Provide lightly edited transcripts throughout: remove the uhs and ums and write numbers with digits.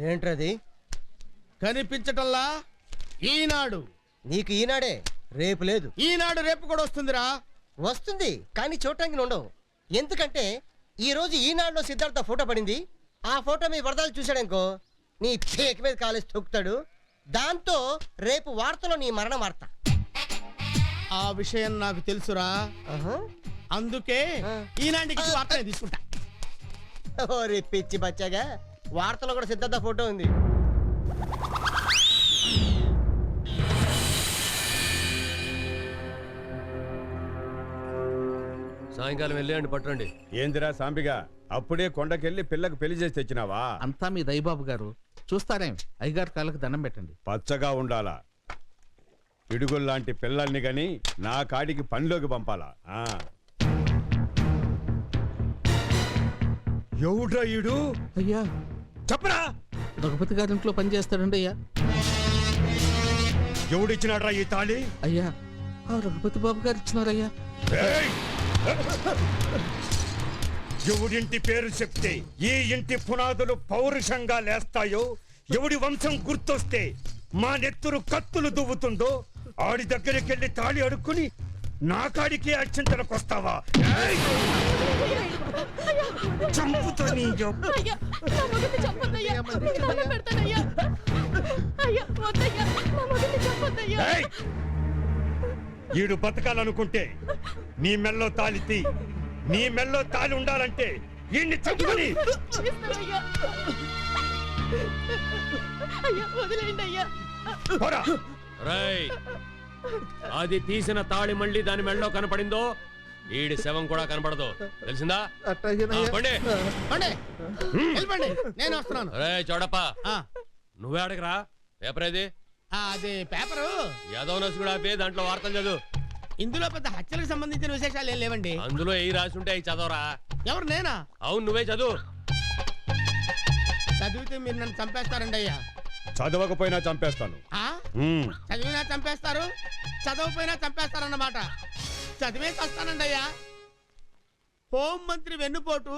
ఏంట్రది? కనిపించటంలా ఈనాడు. నీకు ఈనాడే, రేపు లేదు. ఈనాడు రేపు కూడా వస్తుందిరా. వస్తుంది కానీ చూడటానికి ఉండవు. ఎందుకంటే ఈ రోజు ఈనాడులో సిద్ధార్థ ఫోటో పడింది. ఆ ఫోటో మీ వరదలు చూశాడనుకో నీ పేక మీద కాలేసి తొక్కుతాడు. దాంతో రేపు వార్తలో నీ మరణ వార్త. ఆ విషయం నాకు తెలుసురా. అందుకే ఈనాటికి వార్త తీసుకుంటా. ఓరి పిచ్చి బచ్చాగా, వార్తలో కూడా సిద్ధార్థ ఫోటో ఉంది. సాయంకాలం వెళ్ళండి పట్టండి. ఏందిరా సాంబిగా, అప్పుడే కొండకెళ్ళి పిల్లకు పెళ్లి చేసి తెచ్చినావా? అంతా మీ దయబాబు గారు చూస్తారేం. అయ్యగారు కాళ్ళకు దండం పెట్టండి. పచ్చగా ఉండాలా, పిడుగుల్లాంటి పిల్లల్ని గని నా కాడికి పనిలోకి పంపాలా. ఎవడ్రా ఈడు? అయ్యా చెప్పరా. రఘుపతి గారి ఇంట్లో పని చేస్తాడండి. అయ్యా ఎవడిచ్చినాడ్రా ఈ తాళి? అయ్యా ఆ రఘుపతి బాబు గారు ఇచ్చినారయ్యా. ఎవడింటి పేరు చెప్తే ఈ ఇంటి పునాదులు పౌరుషంగా లేస్తాయో, ఎవడి వంశం గుర్తొస్తే మా నెత్తురు కత్తులు దువ్వుతుందో ఆడి దగ్గరికి వెళ్ళి తాళి అడుక్కుని నా కాడికి అర్చింతలకు వస్తావా? ఈడు బతకాలనుకుంటే నీ మెల్లో తాళితి, నీ మెల్లో తాళి ఉండాలంటే ఈయన్ని చంపుకొని. అది తీసిన తాళి మళ్ళీ దాని మెళ్ళలో కనపడిందో ఈడి శవం కూడా కనపడదు, తెలిసిందా? నేను వస్తున్నాను. చోడప్ప, నువ్వే అడగరా. పేపర్ ఏది? అదే పేపరు యాదవ నసు కూడా ఆపి దాంట్లో వార్తలు చదువు. ఇందులో పెద్ద హత్యలకు సంబంధించిన విశేషాలు ఏం లేవండి. అందులో ఏ రాసి ఉంటే అవి చదవరా. ఎవరు? నేనా? అవును, నువ్వే చదువు. చదివితే మీరు నన్ను చంపేస్తారండి అయ్యా. చదవకపోయినా చంపేస్తాను. చదివినా చంపేస్తారు, చదవకపోయినా చంపేస్తారన్నమాట. చదివేసి వస్తానండి అయ్యా. హోం మంత్రి వెన్నుపోటు,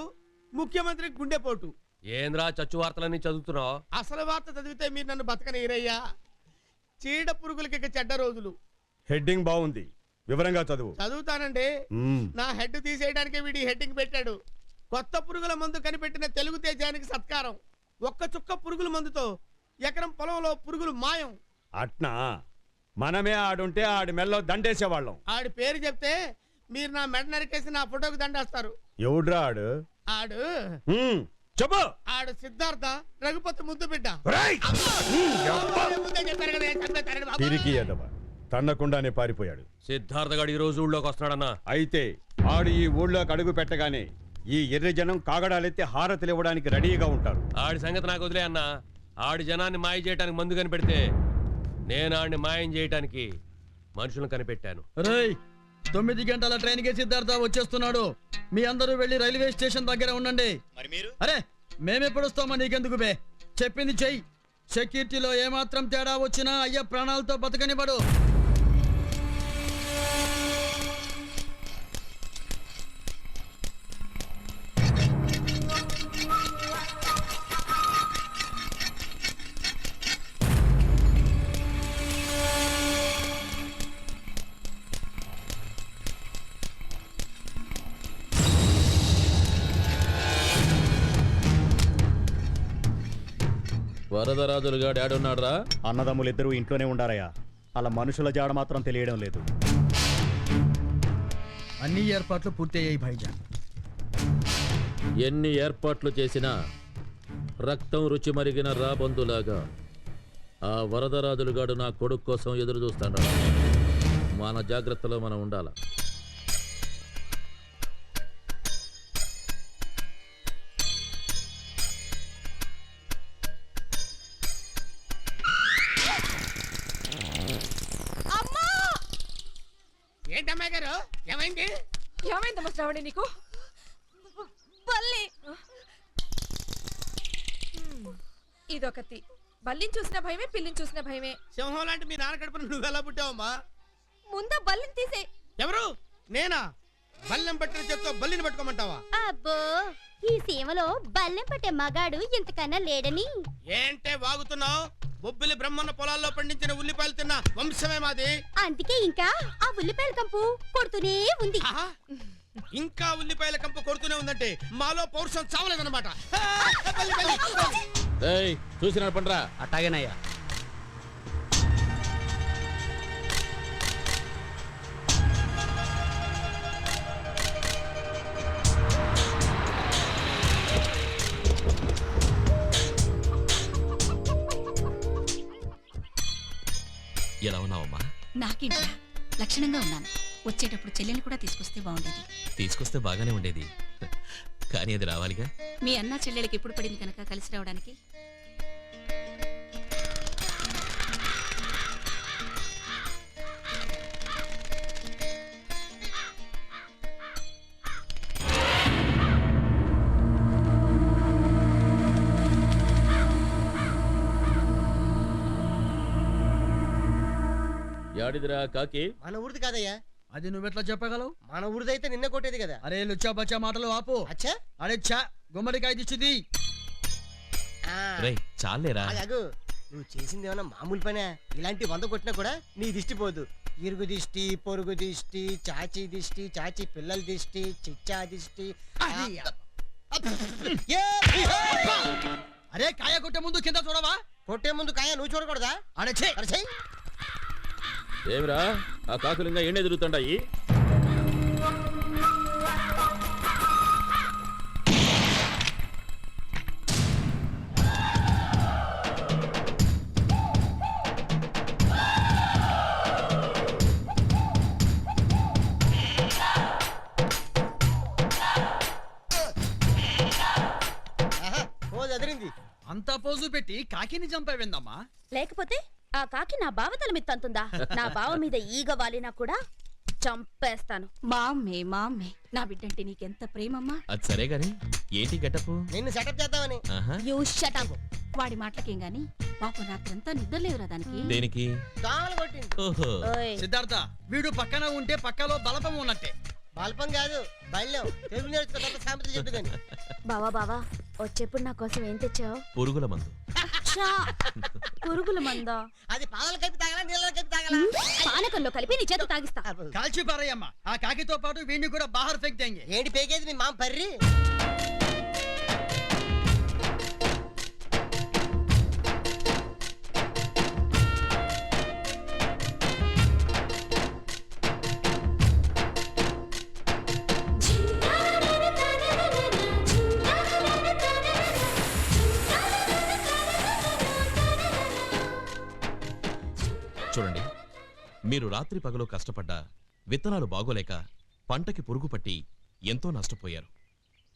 ముఖ్యమంత్రి గుండెపోటు. ఏంద్రా చచ్చు వార్తలన్నీ చదువుతున్నావు? అసలు వార్త చదివితే మీరు నన్ను బతకనీరయ్యా. చీడ పురుగులకి చెడ్డ రోజులు. హెడ్డింగ్ బాగుంది, వివరంగా చదువు. చదువుతానండి. నా హెడ్ తీసేయడానికి వీడి హెడ్డింగ్ పెట్టాడు. కొత్త పురుగుల మందు కనిపెట్టిన తెలుగు తేజానికి సత్కారం. ఒక్క చుక్క పురుగుల మందుతో ఎకరం పొలంలో పురుగులు మాయం. అట్నా? మనమే ఆడుంటే ఆడి మెల్లో దండేసేవాళ్ళం. ఆడి పేరు చెప్తే మీరు నా మెడ నరికేసి నా ఫోటోకి దండేస్తారు. ఎవడ్రా ఆడు? ఆడు చెప్పు. ఆడు సిద్ధార్థ, రఘుపతి ముద్దు బిడ్డ. తిరిగి ఎదవ తన్నకుండానే పారిపోయాడు. సిద్ధార్థ గారు ఈ రోజు ఊళ్ళోకి వస్తున్నాడన్నా. అయితే ఆడు ఈ ఊళ్ళోకి అడుగు పెట్టగానే ఈ ఎర్రి జనం కాగడాలెత్తి హారతులు ఇవ్వడానికి రెడీగా ఉంటారు. ఆడి సంగతి నాకు వదిలే అన్నా. ఆడి జనాన్ని మాయ చేయడానికి మందు కనిపెడితే నేను ఆడిని మాయం చేయడానికి మనుషులను కనిపెట్టాను. 9 గంటల ట్రైన్ కి సిద్ధార్థ వచ్చేస్తున్నాడు. మీ అందరూ వెళ్ళి రైల్వే స్టేషన్ దగ్గర ఉండండి. అరే మేమెప్పుడు వస్తామా? నీకెందుకు బే, చెప్పింది చెయ్యి. సెక్యూరిటీలో ఏమాత్రం తేడా వచ్చినా అయ్య ప్రాణాలతో బతకనివ్వడు. వరదరాజులుగా డాడున్నాడ్రా? అన్నదమ్ములిద్దరూ ఇంట్లోనే ఉండారయ్యా. అలా మనుషుల జాడ మాత్రం తెలియడం లేదు. అన్ని ఏర్పాట్లు పూర్తయ్యాయి భాయిజాన్. ఎన్ని ఏర్పాట్లు చేసినా రక్తం రుచి మరిగిన రాబందులాగా ఆ వరదరాజులుగాడు నా కొడుకు కోసం ఎదురు చూస్తాడు. మన జాగ్రత్తలో మనం ఉండాల. ఏంటమ్మాయి గారు, ఏమైంది? ఏమైందమ్మా శ్రావణి నీకు? బల్లి ఇదొకటి. బల్లిని చూసిన భయమే, పిల్లిని చూసిన భయమే. సింహం లాంటి మీ నాన్న కడుపున నువ్వెలా పుట్టావమ్మా? ముందా బల్లిని తీసే. ఎవరు? నేనా? బల్లెం పట్టిన చేత్తో బల్లిని పట్టుకోమంటావా? అబ్బో ఈ సీమలో బల్లెం పట్టే మగాడు ఇంతకన్నా లేడని. ఏంటే వాగుతున్నావు? బొబ్బిలి బ్రహ్మన్న పొలాల్లో పండించిన ఉల్లిపాయలు తిన్న వంశమే మాది. అందుకే ఇంకా ఆ ఉల్లిపాయల కంపు కొడుతూనే ఉంది. ఆహా! ఇంకా ఉల్లిపాయల కంపు కొడుతూనే ఉందంటే మాలో పౌరుషం చావలేదన్నమాట. చూసి నడపండ్రా. అట్టాగేనయ్యా. ఎలా ఉన్నావమ్మా? నాకేంట్రా లక్షణంగా ఉన్నాను. వచ్చేటప్పుడు చెల్లెలు కూడా తీసుకొస్తే బాగుండేది. తీసుకొస్తే బాగానే ఉండేది, కానీ అది రావాలిగా. మీ అన్న చెల్లెలకి ఎప్పుడు పడింది కనుక కలిసి రావడానికి. యాడిదిరా కాకి? మన ఊరిది కాదయ్యా. అది నువ్వెట్లా చెప్పగలవు? మన ఊరిదైతే నిన్న కొట్టేది కదా. అరే లుచ్చా బచ్చా మాటలు ఆపు. అచ్చా అరే చా గుమ్మడికాయ దిచ్చుది. రేయ్ చాలేరా. అగు నువ్వు చేసింది ఏమన్నా మామూలు పనే? ఇలాంటి 100 కొట్టినా కూడా నీ దిష్టి పోదు. ఇరుగు దిష్టి, పొరుగు దిష్టి, చాచి దిష్టి, చాచి పిల్లల దిష్టి, చిచ్చా దిష్టి. అరే కాయ కొట్టే ముందు కింద చూడవా? కొట్టే ముందు కాయ నువ్వు చూడకూడదా? అరే ఛే! అరే చెయ్. ఏమిరా ఆ కాకులు ఇంకా ఎండే తిరుగుతుంటాయి? ఆహా, పోదు అదిరింది. అంతా పోజు పెట్టి కాకిని చంపావిందమ్మా. లేకపోతే ఆ కాకి నా బావ తల మీద తంతుందా? నా బావ మీద ఈగ వాలినా కూడా చంపేస్తాను. మామ్మే నా బిడ్డంటే నీకెంత ప్రేమమ్మా. అది సరే గాని ఏంటి గెటప్? నిన్ను సెటప్ చేద్దామని. You shut up. వాడి మాటలకేం గాని పాపం రాత్రంతా నిద్రలేవురా దానికి. దేనికి? దోమలు కొట్టింది. ఓహో, ఓయ్, సిద్ధార్థ వీడు పక్కన ఉంటే పక్కలో బలపం ఉన్నట్టే. బల్పం కాదు బల్యం. తెలుగు నేర్చుకో సామెతలు చెప్పు కానీ. బావా వచ్చేప్పుడు నా కోసం ఏం తెచ్చావు? పురుగుల మందు. పురుగుల మందా? అది పాలు కలిపి తాగలా, నీళ్ళలో కలిపి తాగలా? పానకంలో కలిపి నీ చేత తాగిస్తా. కాల్చి పారయ్యమ్మా. ఆ కాకితో పాటు వీడిని కూడా బాహర్ ఫెక్ దేంగే. ఏంటి పేకేది మీ మామ పర్రి? చూడండి, మీరు రాత్రి పగలు కష్టపడ్డా విత్తనాలు బాగోలేక పంటకి పురుగు పట్టి ఎంతో నష్టపోయారు.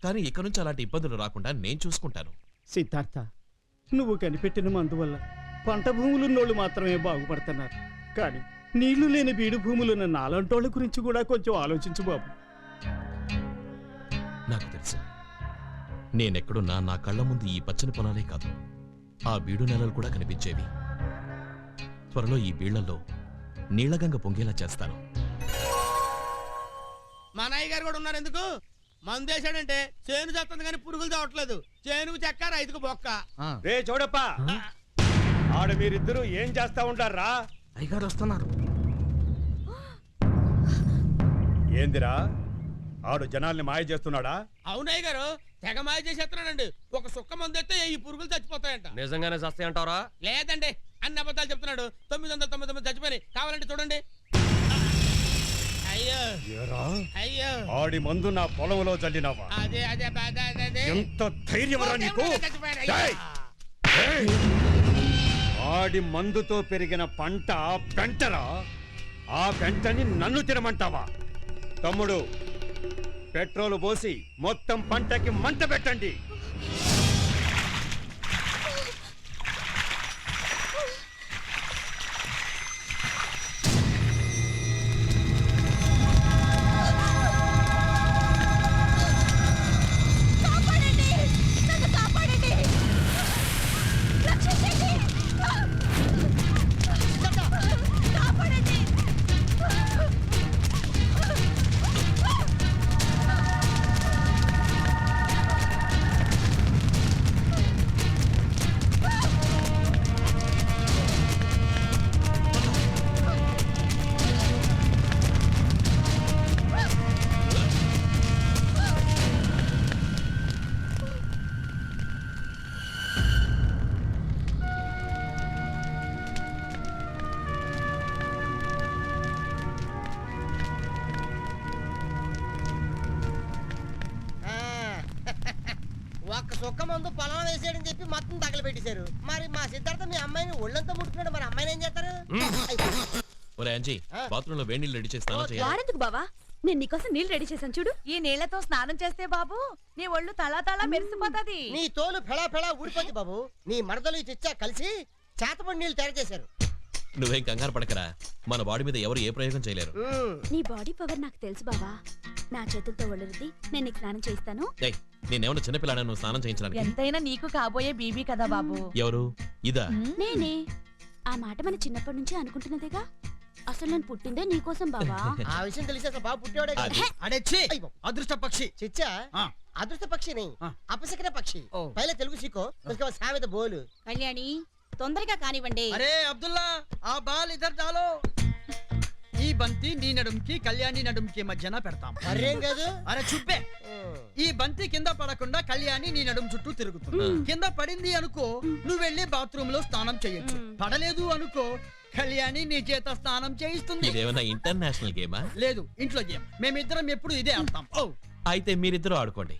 కానీ ఇక నుంచి అలాంటి ఇబ్బందులు రాకుండా నేను చూసుకుంటాను. సిద్ధార్థ, నువ్వు కనిపెట్టిన మందువల్ల పంట భూములున్నోళ్ళు మాత్రమే బాగుపడుతున్నారు. కానీ నీళ్లు లేని బీడు భూములున్న నాలంటోళ్ళ గురించి కూడా కొంచెం ఆలోచించు బాబు. నాకు తెలుసు, నేనెక్కడున్నా నా కళ్ళ ముందు ఈ పచ్చని పొలాలే కాదు, ఆ బీడు నెలలు కూడా కనిపించేవి. త్వరలో ఈ బీళ్లలో నీళ్లగంగ పొంగేలా చేస్తాను. మా నాయ్య గారు కూడా ఉన్నారు. ఎందుకు మందేశాడంటే చేను చేస్తుంది కానీ పురుగులు చావట్లేదు. చేనుకు చెక్క, రైతుకు బొక్క. రే చూడప్ప, ఆడ మీరిద్దరూ ఏం చేస్తా ఉంటారా? అయ్యగారు వస్తున్నారు. ఏందిరా, ఆడు జనాల్ని మాయ చేస్తున్నాడా? అవునయ్య గారు తెగ మాయ చేసేస్తున్నాడండి. ఒక సుక్క మందేస్తే ఈ పురుగులు చచ్చిపోతాయంట. నిజంగానే సస్తాయి అంటారా? లేదండి, అన్ని అబద్ధాలు చెప్తున్నాడు. 999 చచ్చిపోయి కావాలంటే చూడండి. అయ్యో ఏరా, అయ్యో, ఆడి మందు నా పొలంలో చల్లినావా? అదే అదే బాధ అదే. ఎంత ధైర్యమరా నీకు? చచ్చిపోయాడు. ఏయ్! ఏయ్! ఆడి మందుతో పెరిగిన పంట పెంటరా. ఆ పెంటని నన్ను తినమంటావా? తమ్ముడు, పెట్రోలు పోసి మొత్తం పంటకి మంట పెట్టండి. మందు పొలం వేసేయడని చెప్పి మొత్తం తగలబెట్టేశారు. మరి మా సిద్ధార్థ మీ అమ్మాయిని ఒళ్ళంతా ముట్టుకున్నాడు, మరి అమ్మాయిని ఏం చేస్తారు? ఒరే అంజీ బాత్రూమ్ లో వేడి నీళ్ళు రెడీ చేసి స్నానం చేయాలి. వాడెందుకు బావా, నేను నీకోసం నీళ్ళు రెడీ చేశాను చూడు. ఈ నీళ్లతో స్నానం చేస్తే బాబు నీ ఒళ్ళు తలా తలా మెరిసిపోతది. నీ తోలు ఫెళా ఫెళా ఊడిపోద్ది బాబు. నీ మరదలు ఈ చిచ్చా కలిసి చేతపడి నీళ్ళు తయారు చేశారు. నువ్వేం కంగారు పడకరా, మన బాడీ మీద ఎవరు ఏ ప్రయోగం చేయలేరు. నీ బాడీ పవర్ నాకు తెలుసు బావా. నా చేతులతో ఒళ్ళు రుద్ది నేను నీకు స్నానం చేయిస్తాను. ఏయ్ నేనేమన్నా చిన్నపిల్లాడా నువ్వు స్నానం చేయించడానికి? ఎంతైనా నీకు కాబోయే బీబీ కదా బాబు. ఎవరు ఇదా? నేనే. ఆ మాట మన చిన్నప్పటి నుంచి అనుకుంటున్నదేగా. అసలు నేను పుట్టిందే నీకోసం బావా. ఆ విషయం తెలిసి అసలు బాబు పుట్టేవాడే కాదు. అది. అడే ఛీ! అదృష్ట పక్షి. చిచ్చా ఆ. అదృష్ట పక్షి नहीं ఆ. अपशकन पक्षी ఓ. पहले तेलुगु सीखो उसके बाद सामने बोल. కళ్యాణి తొందరగా కానివ్వండి. అరే అబ్దుల్లా ఆ బాల్ ఇద్దరు డాలో. ఈ బంతి నీ నడుంకి కళ్యాణి నడుంకి మధ్యన పెడతాం. మరేం కాదు. అరే చుబ్బే. ఈ బంతి కింద పడకుండా కళ్యాణి నీ నడుం చుట్టూ తిరుగుతుంది. కింద పడింది అనుకో నువ్వు వెళ్ళి బాత్రూమ్ లో స్నానం చేయొచ్చు. పడలేదు అనుకో కళ్యాణి నీ చేత స్నానం చేయిస్తుంది. ఇదేమన్నా ఇంటర్నేషనల్ గేమా? లేదు ఇంట్లో గేమ్. మేమిద్దరం ఎప్పుడు ఇదే ఆడతాం. ఓ అయితే మీరిద్దరూ ఆడుకోండి.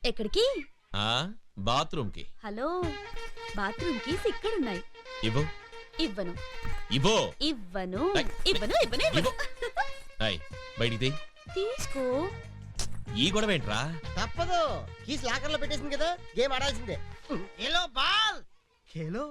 ఎక్కడికి? ఆ బాత్రూమ్ కి. హలో, బాత్రూమ్ కీస్ ఇక్కడున్నాయి. ఇవ్వు ఇవ్వను ఇవ్వు ఇవ్వను ఐ. ఇవ్వను ఇవ్వను ఇవ్వను. అయ్ బయటిది. తీసుకో. ఈ గొడవ ఏంట్రా? తప్పదు, కీస్ లాకర్ లో పెట్టేసింది కదా, గేమ్ ఆడాల్సిందే. ఎలో బాల్ ఖేలో